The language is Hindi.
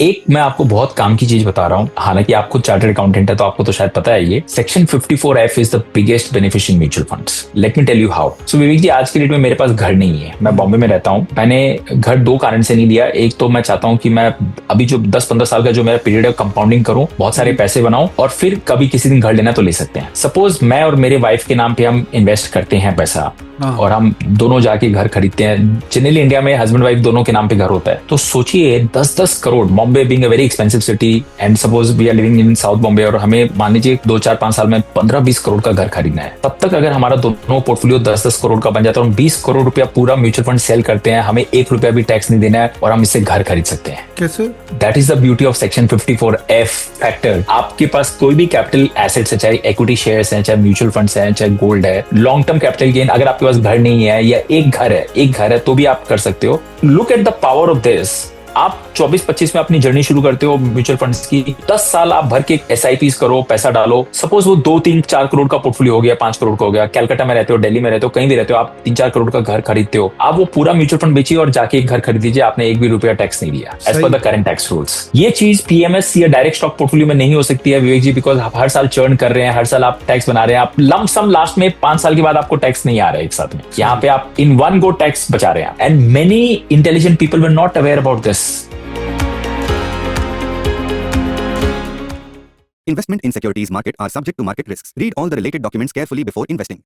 एक मैं आपको बहुत काम की चीज बता रहा हूँ, हालांकि आप खुद चार्टर्ड अकाउंटेंट है तो आपको तो शायद पता है ये। Section 54F is the biggest benefit in mutual funds. Let me tell you how. So Vivek ji, आज के डेट में मेरे पास घर नहीं है, मैं बॉम्बे में रहता हूँ। मैंने घर दो कारण से नहीं लिया। एक तो मैं चाहता हूँ कि मैं अभी जो 10-15 साल का जो मेरा पीरियड है कंपाउंडिंग करूँ, बहुत सारे पैसे बनाऊं और फिर कभी किसी दिन घर लेना तो ले सकते हैं। सपोज मैं और मेरे वाइफ के नाम पे हम इन्वेस्ट करते हैं पैसा और हम दोनों जाके घर खरीदते हैं। जनरली इंडिया में हस्बैंड वाइफ दोनों के नाम पे घर होता है। तो सोचिए 10-10 crore, Bombay being a very expensive city and suppose we are living in South Bombay, और हमें मान लीजिए 2-4-5 साल में 15-20 करोड़ का घर खरीदना है। तब तक अगर हमारा दोनों पोर्टफोलियो 10-10 करोड़ का बन जाता है और हम 20 करोड़ रुपया पूरा म्यूचुअल फंड सेल करते हैं, हमें 1 रुपया भी टैक्स नहीं देना है और हम इससे घर खरीद सकते हैं। कैसे? That is the beauty of section 54F factor. आपके पास कोई भी कैपिटल एसेट्स है, चाहे इक्विटी शेयर्स हैं, चाहे म्यूचुअल फंड्स हैं, चाहे गोल्ड है, लॉन्ग टर्म कैपिटल गेन, अगर आपके पास घर नहीं है या एक घर है तो भी आप कर सकते हो। Look at the power of this. आप 24-25 में अपनी जर्नी शुरू करते हो म्यूचुअल फंड्स की। 10 साल आप भर के SIPs करो, पैसा डालो। सपोज वो 2-3-4 करोड़ का पोर्टफोलियो हो गया, 5 करोड़ का हो गया। कलकत्ता में रहते हो, दिल्ली में रहते हो, कहीं भी रहते हो, आप 3-4 करोड़ का घर खरीदते हो। आप वो पूरा म्यूचुअल फंड बेचिए और जाके एक घर खरीद दीजिए, आपने 1 भी रुपया टैक्स नहीं दिया as per the current tax rules. ये चीज PMS या डायरेक्ट स्टॉक पोर्टफोलियो में नहीं हो सकती है विवेक जी, बिकॉज आप हर साल चर्न कर रहे हैं, हर साल आप टैक्स बना रहे हैं। आप लम सम लास्ट में 5 साल के बाद आपको टैक्स नहीं आ रहा है एक साथ में। यहाँ पे आप इन वन गो टैक्स बचा रहे हैं। And many intelligent people were not aware about this. Investment in securities market are subject to market risks. Read all the related documents carefully before investing.